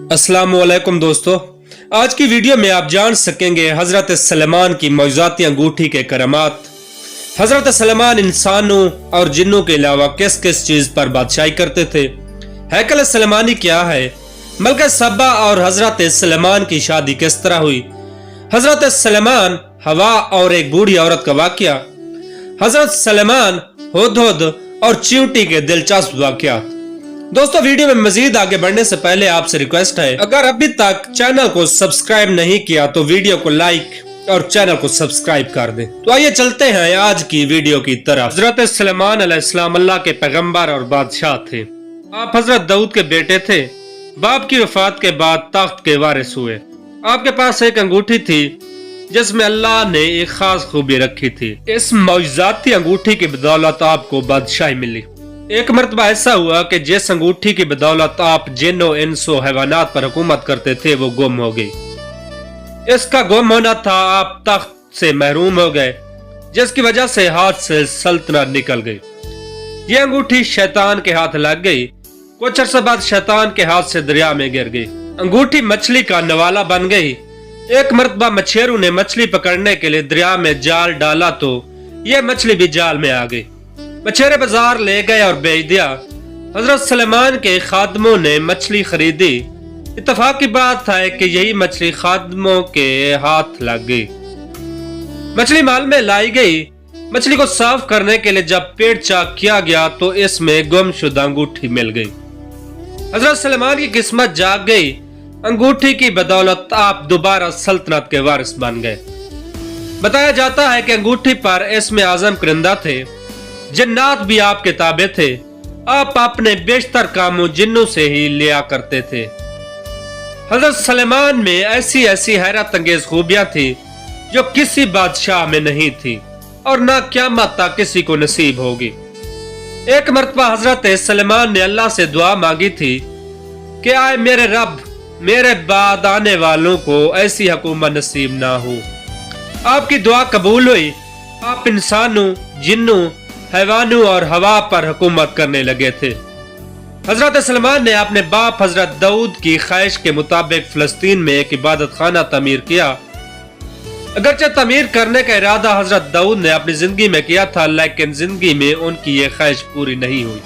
अस्सलाम वालेकुम दोस्तों, आज की वीडियो में आप जान सकेंगे हजरत सलेमान की मौजूदाती अंगूठी के करामात। हजरत सलेमान इंसानों और जिन्नों के अलावा किस किस चीज पर बादशाही करते थे, हैकल सलेमानी क्या है, मलका सबा और हजरत सलेमान की शादी किस तरह हुई, हजरत सलेमान हवा और एक बूढ़ी औरत का वाकया, हजरत सलेमान हुदहुद और चींटी के दिलचस्प वाकयात। दोस्तों, वीडियो में मजीद आगे बढ़ने से पहले आपसे रिक्वेस्ट है, अगर अभी तक चैनल को सब्सक्राइब नहीं किया तो वीडियो को लाइक और चैनल को सब्सक्राइब कर दें। तो आइए चलते हैं आज की वीडियो की तरफ। हजरत सलेमान अलैहिस्सलाम अल्लाह के पैगंबर और बादशाह थे। आप हजरत दाऊद के बेटे थे। बाप की वफात के बाद तख्त के वारिस हुए। आपके पास एक अंगूठी थी जिसमें अल्लाह ने एक खास खूबी रखी थी। इस मौजूदाती अंगूठी की बदौलत आपको बादशाही मिली। एक मर्तबा ऐसा हुआ कि जिस अंगूठी की बदौलत आप जिन्नो इंसो हैवानात पर हुकूमत करते थे वो गुम हो गई। इसका गुम होना था, आप तख्त से महरूम हो गए, जिसकी वजह से हाथ से सल्तनत निकल गई। ये अंगूठी शैतान के हाथ लग गई। कुछ अरसा बाद शैतान के हाथ से दरिया में गिर गई। अंगूठी मछली का नवाला बन गई। एक मर्तबा मछेरों ने मछली पकड़ने के लिए दरिया में जाल डाला तो यह मछली भी जाल में आ गई। मछेरे बाजार ले गए और बेच दिया। हजरत सलेमान के खादमों ने मछली खरीदी। इत्तफाक की बात है कि यही मछली खादमों के हाथ लग गई। मछली माल में लाई गई। मछली को साफ करने के लिए जब पेट चाक किया गया तो इसमें गुमशुदा अंगूठी मिल गई। हजरत सलेमान की किस्मत जाग गई। अंगूठी की बदौलत आप दोबारा सल्तनत के वारिस बन गए। बताया जाता है कि अंगूठी पर इसमें आजम परिंदा थे। जिन्नात भी आपके ताबे थे। आप अपने बेशतर कामों जिन्नों से ही लिया करते थे। हजरत सलेमान में ऐसी ऐसी हैरत अंगेज खूबियां थी जो किसी बादशाह में नहीं थी और न क़यामत तक किसी को नसीब होगी। एक मर्तबा हजरत सलेमान ने अल्लाह से दुआ मांगी थी कि आए मेरे रब, मेरे बाद आने वालों को ऐसी हुकूमत नसीब ना हो। आपकी दुआ कबूल हुई। आप इंसानों, जिन्नों, हैवानों और हवा पर हुकूमत करने लगे थे। हजरत सलेमान ने अपने बाप हजरत दाऊद की ख्वाहिश के मुताबिक फिलिस्तीन में एक इबादत खाना तमीर किया। अगरचे तमीर करने का इरादा हजरत दाऊद ने अपनी जिंदगी में किया था, लेकिन जिंदगी में उनकी ये ख्वाहिश पूरी नहीं हुई।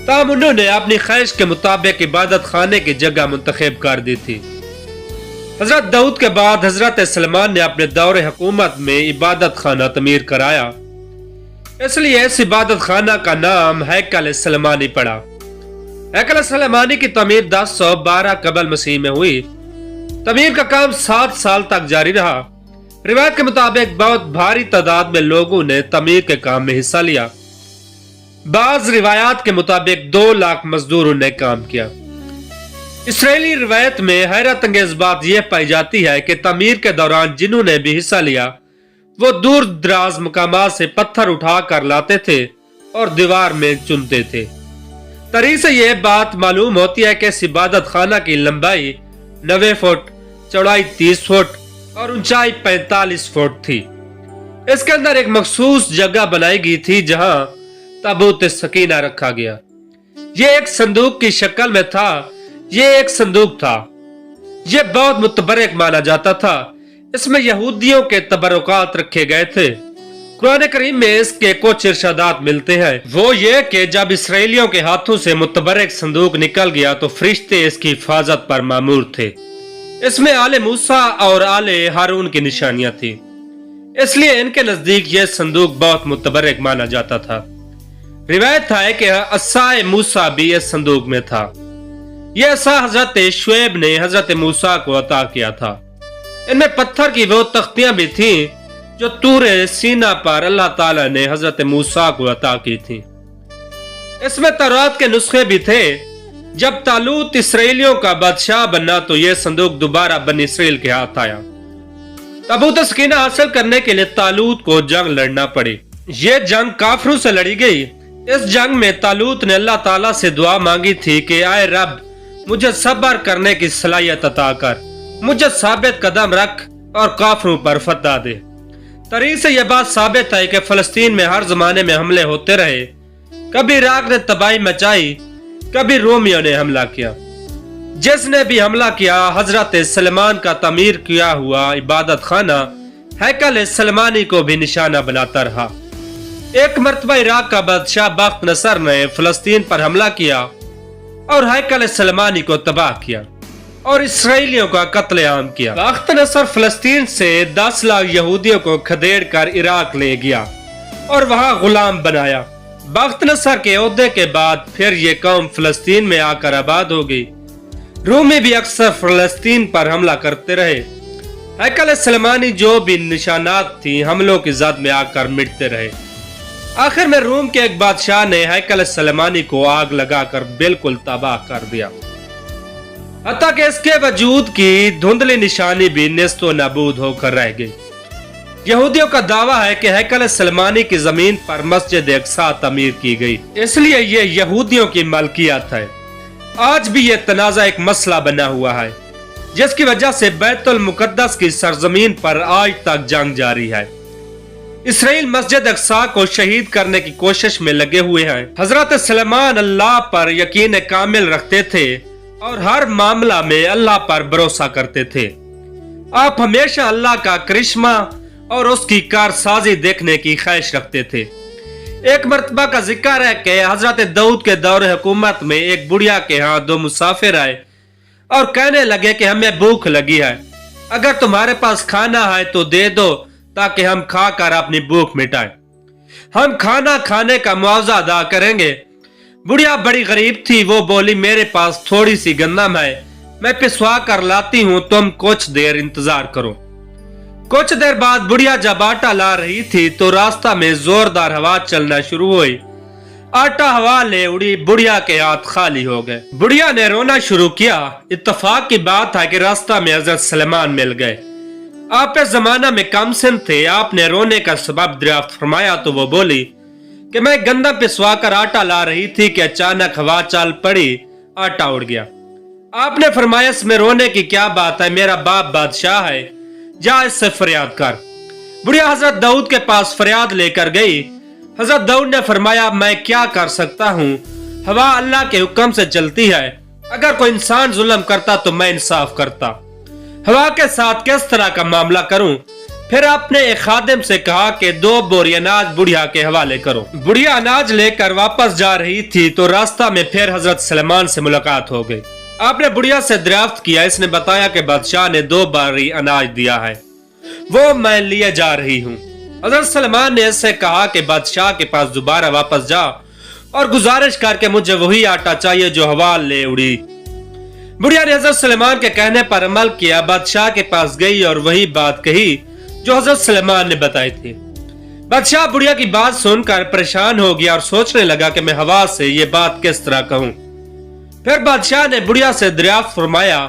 तब उन्होंने अपनी ख्वाहिश के मुताबिक इबादत खाने की जगह मुंतखब कर दी थी। हजरत दाऊद के बाद हजरत सलेमान ने अपने दौरे हुकूमत में इबादत खाना तमीर कराया, इसलिए इस इबादत खाना का नाम हैकल सलेमानी पड़ा। हैकल सलेमानी की तमीर 1012 कबल मसीह में हुई। तमीर का काम 7 साल तक जारी रहा। रिवायत के मुताबिक बहुत भारी तादाद में लोगों ने तमीर के काम में हिस्सा लिया। बाज रिवायात के मुताबिक 2 लाख मजदूरों ने काम किया। इसराइली रिवायत में हैरत अंगेज बात यह पाई जाती है कि तमीर के दौरान जिन्होंने भी हिस्सा लिया वो दूर दराज मकामात से पत्थर उठा कर लाते थे और दीवार में चुनते थे। तरीक से यह बात मालूम होती है कि इस इबादत खाना की लंबाई 90 फुट, चौड़ाई 30 फुट और ऊंचाई 45 फुट थी। इसके अंदर एक मखसूस जगह बनाई गई थी जहां ताबूत सकीना रखा गया। यह एक संदूक की शक्ल में था। यह एक संदूक था। यह बहुत मुतबरक माना जाता था। इसमें यहूदियों के तबरुकात रखे गए थे। कुरान करीम में इसके कुछ इरशादात मिलते हैं। वो ये कि जब इसराइलियों के हाथों से मुतबरक संदूक निकल गया तो फरिश्ते इसकी हिफाजत पर मामूर थे। इसमें आले मूसा और आले हारून की निशानियां थी, इसलिए इनके नजदीक यह संदूक बहुत मुतबरक माना जाता था। रिवायत है कि असाए मूसा भी इस संदूक में था। यह असा हजरत शुएब ने हजरत मूसा को अता किया था। इनमें पत्थर की वो तख्तियां भी थीं जो तूरे सीना पर अल्लाह ताला ने हजरत मूसा को अता की थी। इसमें तौरात के नुस्खे भी थे। जब तालूत इसराइलियों का बादशाह बना तो यह संदूक दोबारा बनी इसराइल के हाथ आया। ताबूत सकीना हासिल करने के लिए तालूत को जंग लड़ना पड़ी। यह जंग काफरों से लड़ी गई। इस जंग में तालूत ने अल्लाह ताला से दुआ मांगी थी कि आए रब, मुझे सब्र करने की सलाहियत अता कर, मुझे साबित कदम रख और काफरों पर फतह दे। तरीक से यह बात साबित है कि फलस्तीन में हर जमाने में हमले होते रहे। कभी इराक ने तबाही मचाई, कभी रोमियों ने हमला किया। جس نے بھی حملہ کیا حضرت سلیمان کا تعمیر کیا ہوا عبادت خانہ ہیکل سلیمانی کو بھی نشانہ بناتا رہا۔ ایک مرتبہ عراق کا بادشاہ بخت نصر نے فلسطین پر حملہ کیا اور ہیکل سلیمانی کو تباہ کیا اور اسرائیلیوں کا قتل عام کیا۔ بخت نصر فلسطین سے 10 لاکھ یہودیوں کو کھدیڑ کر عراق لے گیا اور وہاں غلام بنایا۔ بخت نصر کے عہدے کے بعد پھر یہ قوم فلسطین میں آ کر آباد ہو گئی۔ رومی بھی اکثر فلسطین پر حملہ کرتے رہے۔ ہیکل سلیمانی جو بھی نشانات تھی حملوں کی زد میں آ کر مٹتے رہے۔ آخر میں روم کے ایک بادشاہ نے ہیکل سلیمانی کو آگ لگا کر بالکل تباہ کر دیا، حتیٰ کہ اس کے وجود کی دھندلی نشانی بھی نیست و نابود ہو کر رہ گئی۔ یہودیوں کا دعویٰ ہے کہ ہیکل سلیمانی کی زمین پر مسجد اقصی تعمیر کی گئی، اس لیے یہ یہودیوں کی ملکیت ہے۔ آج بھی یہ تنازع ایک مسئلہ بنا ہوا ہے، جس کی وجہ سے بیت المقدس کی سرزمین پر آج تک جنگ جاری ہے۔ اسرائیل مسجد اقصی کو شہید کرنے کی کوشش میں لگے ہوئے ہیں۔ حضرت سلیمان اللہ پر یقین کامل رکھتے تھے اور ہر معاملہ میں اللہ پر بھروسہ کرتے تھے۔ آپ ہمیشہ اللہ کا کرشمہ اور اس کی کارسازی دیکھنے کی خواہش رکھتے تھے۔ ایک مرتبہ کا ذکر ہے کہ حضرت داؤد کے دور حکومت میں ایک بڑھیا کے ہاں 2 مسافر آئے اور کہنے لگے کہ ہمیں بھوک لگی ہے، اگر تمہارے پاس کھانا ہے تو دے دو تاکہ ہم کھا کر اپنی بھوک مٹائیں، ہم کھانا کھانے کا معاوضہ ادا کریں گے۔ بڑھیا بڑی غریب تھی، وہ بولی میرے پاس تھوڑی سی گندم ہے، میں پسوا کر لاتی ہوں، تم کچھ دیر انتظار کرو۔ کچھ دیر بعد بڑھیا جب آٹا لا رہی تھی تو راستہ میں زوردار ہوا چلنا شروع ہوئی، آٹا ہوا لے اڑی، بڑھیا کے ہاتھ خالی ہو گئے۔ بڑھیا نے رونا شروع کیا۔ اتفاق کی بات ہے کہ راستہ میں حضرت سلیمان مل گئے۔ آپ اس زمانہ میں کم سن تھے۔ آپ نے رونے کا سبب دریافت فرمایا تو وہ بولی کہ میں گندم پسوا کر آٹا لا رہی تھی کہ اچانک ہوا چل پڑی، آٹا اڑ گیا۔ آپ نے فرمایا اس میں رونے کی کیا بات ہے، میرا باپ بادشاہ ہے، جا اس سے فریاد کر۔ بڑھیا حضرت داؤد کے پاس فریاد لے کر گئی۔ حضرت داؤد نے فرمایا میں کیا کر سکتا ہوں، ہوا اللہ کے حکم سے چلتی ہے، اگر کوئی انسان ظلم کرتا تو میں انصاف کرتا، ہوا کے ساتھ کس طرح کا معاملہ کروں؟ پھر آپ نے ایک خادم سے کہا کہ 2 بوری اناج بڑھیا کے حوالے کرو۔ بڑھیا اناج لے کر واپس جا رہی تھی تو راستہ میں پھر حضرت سلیمان سے ملاقات ہو گئی۔ آپ نے بڑھیا سے دریافت کیا، اس نے بتایا کہ بادشاہ نے 2 باری اناج دیا ہے، وہ میں لیے جا رہی ہوں۔ حضرت سلیمان نے اس سے کہا کہ بادشاہ کے پاس دوبارہ واپس جا اور گزارش کر کے مجھے وہی آٹا چاہیے جو ہوا لے اڑی۔ بڑھیا نے حضرت سلیمان کے کہنے پر عمل کیا، بادشاہ کے پاس گئی اور وہی بات کہی جو حضرت سلیمان نے بتائی تھی۔ بادشاہ بڑھیا کی بات سن کر پریشان ہو گیا اور سوچنے لگا کہ میں ہوا سے یہ بات کس طرح کہوں۔ پھر بادشاہ نے بڑھیا سے دریافت فرمایا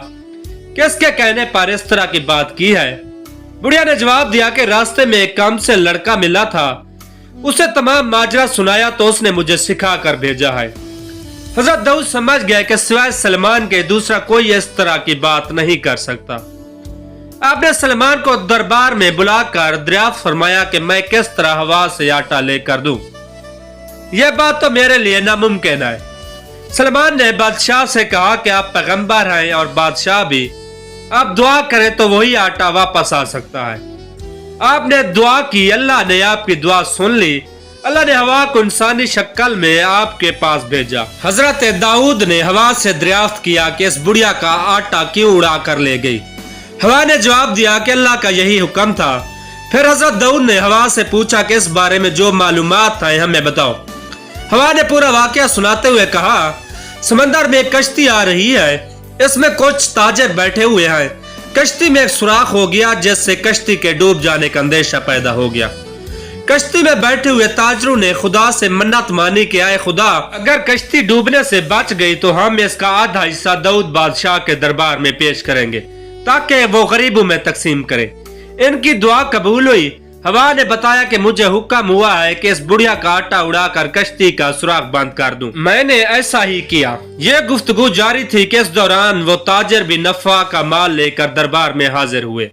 کہ اس کے کہنے پر اس طرح کی بات کی ہے۔ بڑھیا نے جواب دیا کہ راستے میں ایک کام سے لڑکا ملا تھا، اسے تمام ماجرا سنایا تو اس نے مجھے سکھا کر بھیجا ہے۔ حضرت داؤد سمجھ گئے کہ سوائے سلیمان کے دوسرا کوئی اس طرح کی بات نہیں کر سکتا۔ آپ نے سلیمان کو دربار میں بلا کر دریافت فرمایا کہ میں کس طرح ہوا سے آٹا لے کر دوں، یہ بات تو میرے لیے ناممکن ہے۔ سلیمان نے بادشاہ سے کہا کہ آپ پیغمبر ہیں اور بادشاہ بھی، آپ دعا کریں تو وہی آٹا واپس آ سکتا ہے۔ آپ نے دعا کی، اللہ نے آپ کی دعا سن لی، اللہ نے ہوا کو انسانی شکل میں آپ کے پاس بھیجا۔ حضرت داؤد نے ہوا سے دریافت کیا کہ اس بڑھیا کا آٹا کیوں اڑا کر لے گئی۔ ہوا نے جواب دیا کہ اللہ کا یہی حکم تھا۔ پھر حضرت داؤد نے ہوا سے پوچھا کہ اس بارے میں جو معلومات ہیں ہمیں بتاؤ۔ ہوا نے پورا واقعہ سناتے ہوئے کہا، سمندر میں ایک کشتی آ رہی ہے، اس میں کچھ تاجر بیٹھے ہوئے ہیں، کشتی میں ایک سوراخ ہو گیا جس سے کشتی کے ڈوب جانے کا اندیشہ پیدا ہو گیا۔ کشتی میں بیٹھے ہوئے تاجروں نے خدا سے منت مانی کہ اے خدا، اگر کشتی ڈوبنے سے بچ گئی تو ہم اس کا آدھا حصہ داؤد بادشاہ کے دربار میں پیش کریں گے تاکہ وہ غریبوں میں تقسیم کرے۔ ان کی دعا قبول ہوئی۔ ہوا نے بتایا کہ مجھے حکم ہوا ہے کہ اس بڑھیا کا آٹا اڑا کر کشتی کا سوراخ بند کر دوں۔ میں نے ایسا ہی کیا۔ یہ گفتگو جاری تھی کہ اس دوران وہ تاجر بھی نفع کا مال لے کر دربار میں حاضر ہوئے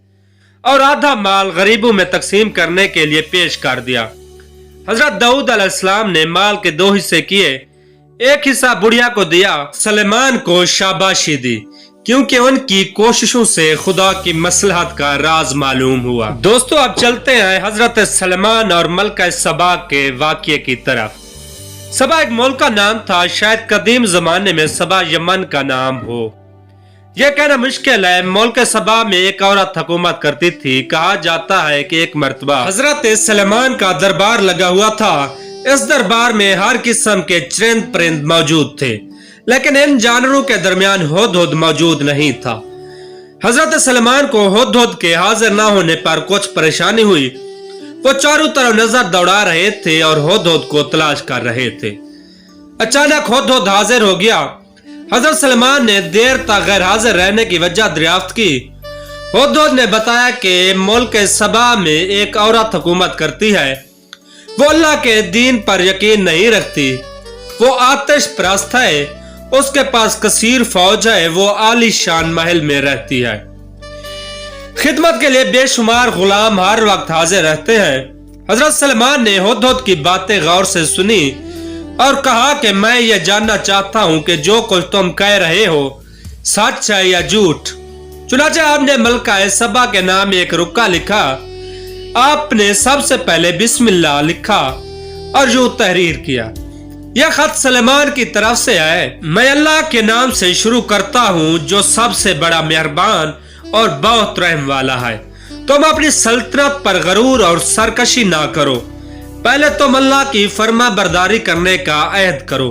اور آدھا مال غریبوں میں تقسیم کرنے کے لیے پیش کر دیا۔ حضرت داؤد علیہ السلام نے مال کے 2 حصے کیے، एक हिस्सा बुढ़िया को दिया। सलेमान को शाबाशी दी क्योंकि उनकी कोशिशों से खुदा की मसलहत का राज मालूम हुआ। दोस्तों अब चलते हैं हजरत सलमान और मलका सबा के वाक़ये की तरफ। सबा एक मुल्क का नाम था, शायद कदीम जमाने में सबा यमन का नाम हो। यह कहना मुश्किल है। मुल्क सबा में एक औरत हुकूमत करती थी। कहा जाता है कि एक मर्तबा हजरत सलेमान का दरबार लगा हुआ था। इस दरबार में हर किस्म के चरिंद परिंद मौजूद थे, लेकिन इन जानवरों के दरमियान हुदहुद मौजूद नहीं था। हजरत सलेमान को हुदहुद के हाजिर न होने पर कुछ परेशानी हुई। वो चारों तरफ नजर दौड़ा रहे थे और हुदहुद को तलाश कर रहे थे। अचानक हुदहुद हाजिर हो गया। हजरत सलेमान ने देर तक गैर हाजिर रहने की वजह दरियाफ्त की। हुदहुद ने बताया कि मुल्क सबा में एक औरत हुकूमत करती है। वो अल्लाह के दीन पर यकीन नहीं रखती। वो आतिश परस्त है। उसके पास कसीर फौज है। वो आलीशान महल में रहती है। खिदमत के लिए बेशुमार गुलाम हर वक्त हाजिर रहते हैं। हजरत सलमान ने हुदहुद की बातें गौर से सुनी और कहा कि मैं ये जानना चाहता हूं कि जो कुछ तुम कह रहे हो सच है या झूठ। चुनाचे आपने मलका सबा के नाम एक रुक्का लिखा। आपने सबसे पहले बिस्मिल्लाह लिखा और यूं तहरीर किया। यह खत सलेमान की तरफ से है। मैं अल्लाह के नाम से शुरू करता हूँ जो सबसे बड़ा मेहरबान और बहुत रहम वाला है। तुम अपनी सल्तनत पर गरूर और सरकशी ना करो। पहले तुम अल्लाह की फर्मा बरदारी करने का अहद करो,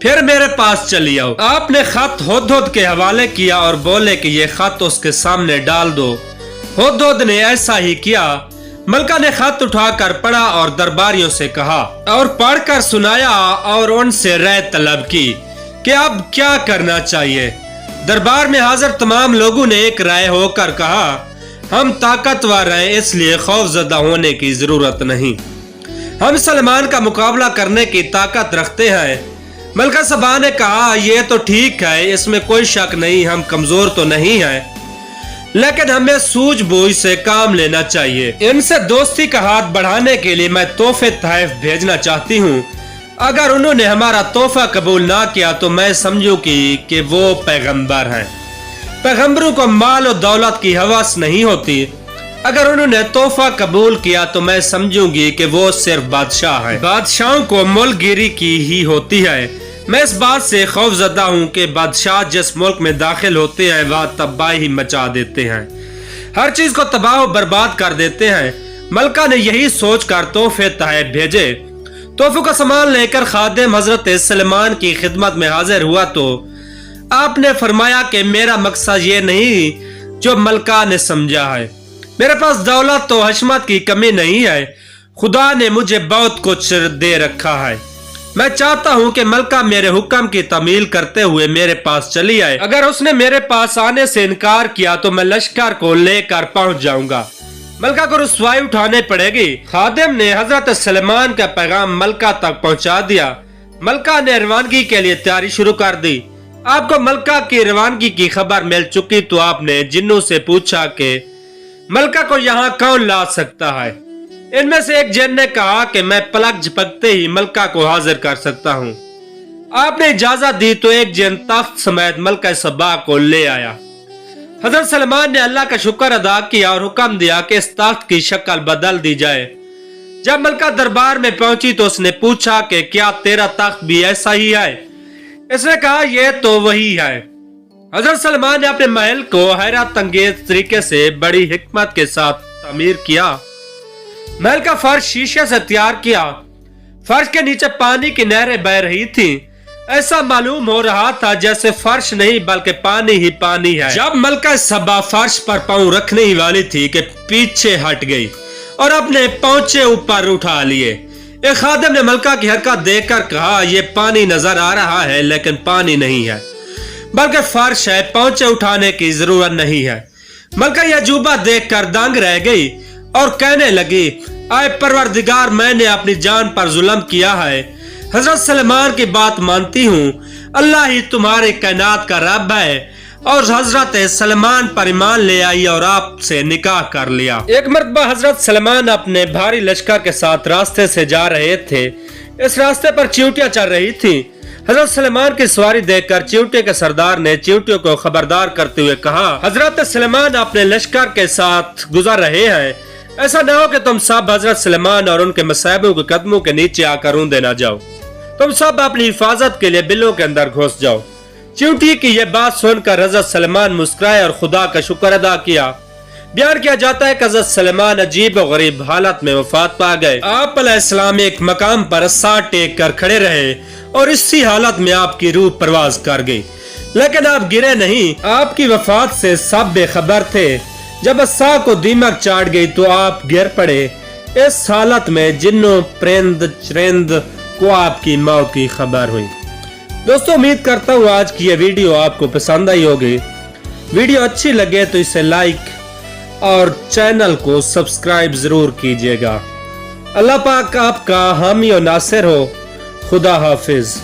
फिर मेरे पास चली आओ। आपने खत हुदहुद के हवाले किया और बोले कि यह खत उसके सामने डाल दो। हुदहुद ने ऐसा ही किया। मलका ने खत उठाकर पढ़ा और दरबारियों से कहा और पढ़कर सुनाया और उनसे राय तलब की कि अब क्या करना चाहिए। दरबार में हाजिर तमाम लोगों ने एक राय होकर कहा, हम ताकतवर हैं, इसलिए खौफजदा होने की जरूरत नहीं। हम सलमान का मुकाबला करने की ताकत रखते हैं। मलका सबा ने कहा, यह तो ठीक है, इसमें कोई शक नहीं, हम कमजोर तो नहीं हैं, लेकिन हमें सूझबूझ से काम लेना चाहिए। इनसे दोस्ती का हाथ बढ़ाने के लिए मैं तोहफे तहफ भेजना चाहती हूँ। अगर उन्होंने हमारा तोहफा कबूल ना किया तो मैं समझूंगी कि वो पैगंबर हैं। पैगंबरों को माल और दौलत की हवस नहीं होती। अगर उन्होंने तोहफा कबूल किया तो मैं समझूंगी कि वो सिर्फ बादशाह है। बादशाहों को मुल्कगिरी की ही होती है। मैं इस बात से खौफजदा हूँ कि बादशाह जिस मुल्क में दाखिल होते हैं वह तबाही मचा देते हैं, हर चीज को तबाह बर्बाद कर देते हैं। मलका ने यही सोचकर तोहफे तहफ भेजे। तोहफों का सामान लेकर खादिम हजरत सलेमान की खिदमत में हाजिर हुआ तो आपने फरमाया कि मेरा मकसद ये नहीं जो मलका ने समझा है। मेरे पास दौलत तो हशमत की कमी नहीं है। खुदा ने मुझे बहुत कुछ दे रखा है। मैं चाहता हूँ कि मलका मेरे हुक्म की तमील करते हुए मेरे पास चली आए। अगर उसने मेरे पास आने से इनकार किया तो मैं लश्कर को लेकर पहुँच जाऊंगा। मलका को रुसवाई उठाने पड़ेगी। खादिम ने हजरत सलेमान का पैगाम मलका तक पहुँचा दिया। मलका ने रवानगी के लिए तैयारी शुरू कर दी। आपको मलका की रवानगी की खबर मिल चुकी तो आपने जिन्नों से पूछा कि मलका को यहाँ कौन ला सकता है। इनमें से एक जिन ने कहा कि मैं पलक झपकते ही मलका को हाजिर कर सकता हूँ। आपने इजाजत दी तो एक जिन तख्त समेत मलका सबा को ले आया। हजरत सलमान ने अल्लाह का शुक्र अदा किया और हुक्म दिया कि इस तख्त की शक्ल बदल दी जाए। जब मलका दरबार में पहुंची तो उसने पूछा कि क्या तेरा तख्त भी ऐसा ही है। इसने कहा यह तो वही है। हजरत सलमान ने अपने महल को हैरत अंगेज तरीके से बड़ी हिकमत के साथ तामीर किया। महल का फर्श शीशे से तैयार किया। फर्श के नीचे पानी की नहरें बह रही थी। ऐसा मालूम हो रहा था जैसे फर्श नहीं बल्कि पानी ही पानी है। जब मलका सबा फर्श पर पांव रखने ही वाली थी कि पीछे हट गई और अपने पहुंचे ऊपर उठा लिए। एक खादिम ने मलका की हरकत देखकर कहा, यह पानी नजर आ रहा है लेकिन पानी नहीं है बल्कि फर्श है, पहुंचे उठाने की जरूरत नहीं है। मलका यह अजूबा देखकर दंग रह गई और कहने लगी, आए परवरदिगार, मैंने अपनी जान पर जुल्म किया है। हजरत सलमान की बात मानती हूँ। अल्लाह ही तुम्हारे कायनात का रब है। और हजरत सलमान पर ईमान ले आई और आपसे निकाह कर लिया। एक मर्तबा हजरत सलमान अपने भारी लश्कर के साथ रास्ते से जा रहे थे। इस रास्ते पर चींटियां चल रही थी। حضرت سلیمان کی سواری دیکھ کر چیونٹے کے سردار نے چیونٹیوں کو خبردار کرتے ہوئے کہا، حضرت سلیمان اپنے لشکر کے ساتھ گزر رہے ہیں، ایسا نہ ہو کہ تم سب حضرت سلیمان اور ان کے مصاحبوں کے قدموں کے نیچے آ کر روندے نہ جاؤ، تم سب اپنی حفاظت کے لیے بلوں کے اندر گھس جاؤ۔ چیونٹی کی یہ بات سن کر حضرت سلیمان مسکرائے اور خدا کا شکر ادا کیا۔ بیان کیا جاتا ہے کہ حضرت سلیمان عجیب و غریب حالت میں وفات پا گئے۔ آپ علیہ السلام ایک مقام پر عصا ٹیک کر کھڑے رہے اور اسی حالت میں آپ کی روح پرواز کر گئی، لیکن آپ گرے نہیں۔ آپ کی وفات سے سب بے خبر تھے۔ جب عصا کو دیمک چاٹ گئی تو آپ گر پڑے۔ اس حالت میں جنوں پرند چرند کو آپ کی موت کی خبر ہوئی۔ دوستو، امید کرتا ہوں آج کی یہ ویڈیو آپ کو پسند آئی ہوگی۔ ویڈیو اچھی لگے تو اسے لائک اور چینل کو سبسکرائب ضرور کیجیے گا۔ اللہ پاک آپ کا حامی و ناصر ہو۔ خدا حافظ۔